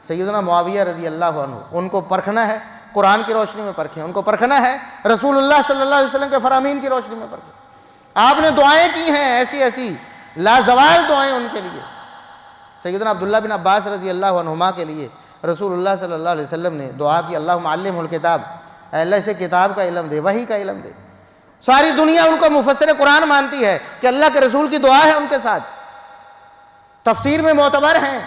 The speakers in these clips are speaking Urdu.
سیدنا معاویہ رضی اللہ عنہ، ان کو پرکھنا ہے قرآن کی روشنی میں پرکھیں، ان کو پرکھنا ہے رسول اللہ صلی اللہ علیہ وسلم کے فرامین کی روشنی میں پرکھیں۔ آپ نے دعائیں کی ہیں ایسی ایسی لازوال دعائیں ان کے لیے۔ سیدنا عبداللہ بن عباس رضی اللہ عنہما کے لیے رسول اللہ صلی اللہ علیہ وسلم نے دعا کی، اللہم علمہ الکتاب، اے اللہ اسے کتاب کا علم دے، وحی کا علم دے۔ ساری دنیا ان کو مفسر قرآن مانتی ہے کہ اللہ کے رسول کی دعا ہے ان کے ساتھ، تفسیر میں معتبر ہیں،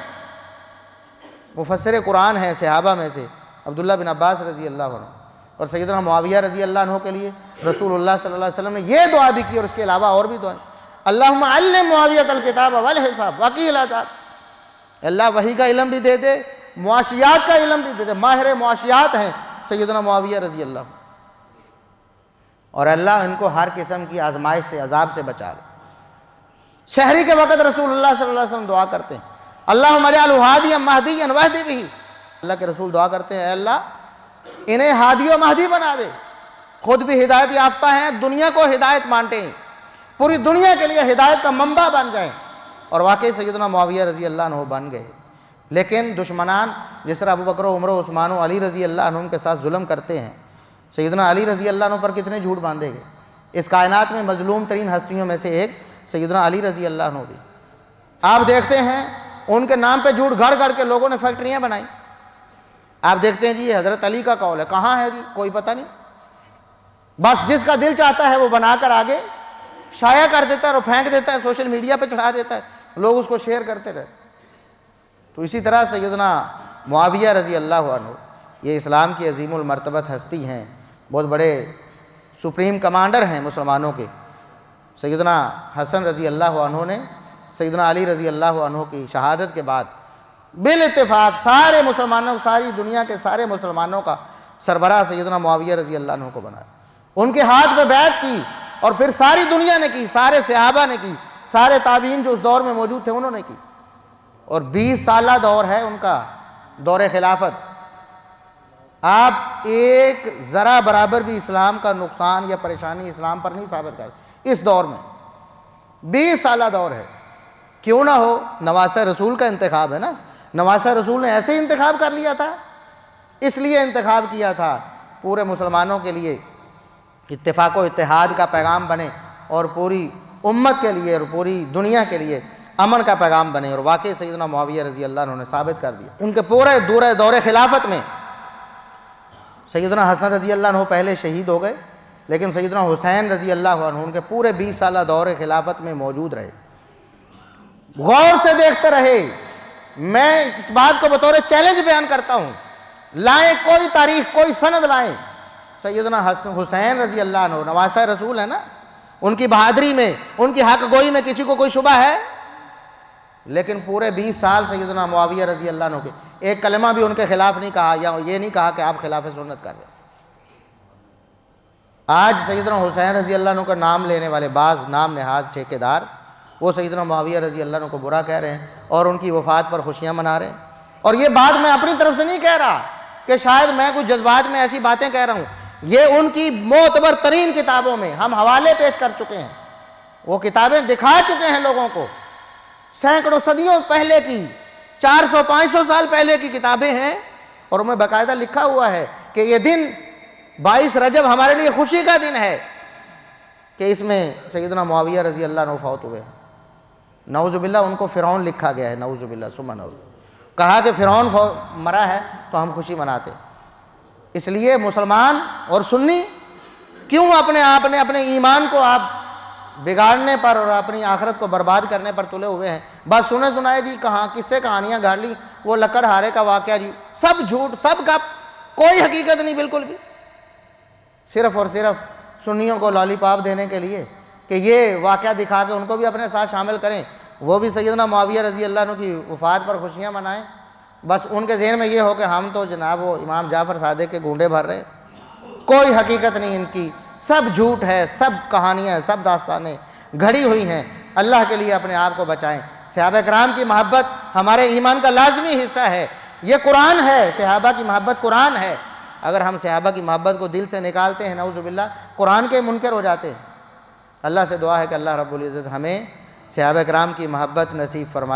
مفسر قرآن ہیں صحابہ میں سے عبداللہ بن عباس رضی اللہ عنہ۔ اور سیدنا معاویہ رضی اللہ عنہ کے لیے رسول اللہ صلی اللہ علیہ وسلم نے یہ دعا بھی کی، اور اس کے علاوہ اور بھی دعائیں، اللہم علم معاویہ الکتاب والحساب وقیہ العذاب، اللہ وحی کا علم بھی دے دے، معاشیات کا علم بھی دے دے، ماہر معاشیات ہیں سیدنا معاویہ رضی اللہ عنہ، اور اللہ ان کو ہر قسم کی آزمائش سے، عذاب سے بچا لے۔ سحری کے وقت رسول اللہ صلی اللہ علیہ وسلم دعا کرتے ہیں، اللہم اجعلہ ہادیا مہدیا واہدی بہ، اللہ کے رسول دعا کرتے ہیں اے اللہ انہیں ہادی و مہدی بنا دے، خود بھی ہدایت یافتہ ہیں، دنیا کو ہدایت مانتے ہیں، پوری دنیا کے لیے ہدایت کا منبع بن جائیں، اور واقعی سیدنا معاویہ رضی اللہ عنہ بن گئے۔ لیکن دشمنان جس طرح ابو بکر و عمر و عثمان و علی رضی اللہ عنہ کے ساتھ ظلم کرتے ہیں، سیدنا علی رضی اللہ عنہ پر کتنے جھوٹ باندھے گئے۔ اس کائنات میں مظلوم ترین ہستیوں میں سے ایک سیدنا علی رضی اللہ عنہ بھی۔ آپ دیکھتے ہیں ان کے نام پہ جھوٹ گھڑ گھڑ کے لوگوں نے فیکٹریاں بنائیں۔ آپ دیکھتے ہیں جی یہ حضرت علی کا قول ہے، کہاں ہے جی کوئی پتہ نہیں، بس جس کا دل چاہتا ہے وہ بنا کر آگے شائع کر دیتا ہے اور پھینک دیتا ہے، سوشل میڈیا پہ چڑھا دیتا ہے، لوگ اس کو شیئر کرتے رہتے۔ تو اسی طرح سیدنا معاویہ رضی اللہ عنہ یہ اسلام کی عظیم المرتبت ہستی ہیں، بہت بڑے سپریم کمانڈر ہیں مسلمانوں کے۔ سیدنا حسن رضی اللہ عنہ نے سیدنا علی رضی اللہ عنہ کی شہادت کے بعد بالاتفاق سارے مسلمانوں، ساری دنیا کے سارے مسلمانوں کا سربراہ سیدنا معاویہ رضی اللہ عنہ کو بنایا، ان کے ہاتھ پہ بیعت کی، اور پھر ساری دنیا نے کی، سارے صحابہ نے کی، سارے تابعین جو اس دور میں موجود تھے انہوں نے کی، اور 20 سالہ دور ہے ان کا دور خلافت۔ آپ ایک ذرا برابر بھی اسلام کا نقصان یا پریشانی اسلام پر نہیں ثابت کر اس دور میں، 20 سالہ دور ہے۔ کیوں نہ ہو، نواسہ رسول کا انتخاب ہے نا، نواسہ رسول نے ایسے ہی انتخاب کر لیا تھا، اس لیے انتخاب کیا تھا پورے مسلمانوں کے لیے اتفاق و اتحاد کا پیغام بنے، اور پوری امت کے لیے اور پوری دنیا کے لیے امن کا پیغام بنے، اور واقعی سیدنا معاویہ رضی اللہ عنہ نے ثابت کر دیا۔ ان کے پورے دور خلافت میں سیدنا حسن رضی اللہ عنہ پہلے شہید ہو گئے، لیکن سیدنا حسین رضی اللہ عنہ ان کے پورے 20 سالہ دور خلافت میں موجود رہے، غور سے دیکھتے رہے۔ میں اس بات کو بطور چیلنج بیان کرتا ہوں، لائیں کوئی تاریخ، کوئی سند لائیں، سیدنا حسین رضی اللہ عنہ نواسہ رسول ہے نا، ان کی بہادری میں، ان کی حق گوئی میں کسی کو کوئی شبہ ہے؟ لیکن پورے 20 سال سیدنا معاویہ رضی اللہ عنہ کے ایک کلمہ بھی ان کے خلاف نہیں کہا، یا یہ نہیں کہا کہ آپ خلاف سنت کر رہے ہیں۔ آج سیدنا حسین رضی اللہ عنہ کا نام لینے والے بعض نام نہاد ٹھیکیدار وہ سیدنا معاویہ رضی اللہ عنہ کو برا کہہ رہے ہیں، اور ان کی وفات پر خوشیاں منا رہے ہیں۔ اور یہ بات میں اپنی طرف سے نہیں کہہ رہا کہ شاید میں کچھ جذبات میں ایسی باتیں کہہ رہا ہوں، یہ ان کی معتبر ترین کتابوں میں ہم حوالے پیش کر چکے ہیں، وہ کتابیں دکھا چکے ہیں لوگوں کو، سینکڑوں صدیوں پہلے کی، 400-500 سال پہلے کی کتابیں ہیں، اور ان میں باقاعدہ لکھا ہوا ہے کہ یہ دن 22 رجب ہمارے لیے خوشی کا دن ہے کہ اس میں سیدنا معاویہ رضی اللہ عنہ فوت ہوئے۔ نعوذ باللہ ان کو فرعون لکھا گیا ہے، نعوذ باللہ ثم نعوذ، کہا کہ فرعون مرا ہے تو ہم خوشی مناتے۔ اس لیے مسلمان اور سنی کیوں اپنے آپ نے اپنے ایمان کو آپ بگاڑنے پر اور اپنی آخرت کو برباد کرنے پر تلے ہوئے ہیں؟ بس سنے سنائے جی، کہاں کس سے کہانیاں گھاڑ لی، وہ لکڑ ہارے کا واقعہ جی، سب جھوٹ، سب گپ، کوئی حقیقت نہیں بالکل بھی، صرف اور صرف سنیوں کو لالی پاپ دینے کے لیے کہ یہ واقعہ دکھا کے ان کو بھی اپنے ساتھ شامل کریں، وہ بھی سیدنا معاویہ رضی اللہ عنہ کی وفات پر خوشیاں منائیں۔ بس ان کے ذہن میں یہ ہو کہ ہم تو جناب وہ امام جعفر صادق کے گونڈے بھر رہے، کوئی حقیقت نہیں ان کی، سب جھوٹ ہے، سب کہانیاں، سب داستانیں گھڑی ہوئی ہیں۔ اللہ کے لیے اپنے آپ کو بچائیں۔ صحابہ کرام کی محبت ہمارے ایمان کا لازمی حصہ ہے، یہ قرآن ہے، صحابہ کی محبت قرآن ہے۔ اگر ہم صحابہ کی محبت کو دل سے نکالتے ہیں نعوذ باللہ، قرآن کے منکر ہو جاتے ہیں۔ اللہ سے دعا ہے کہ اللہ رب العزت ہمیں صحابہ کرام کی محبت نصیب فرمائے۔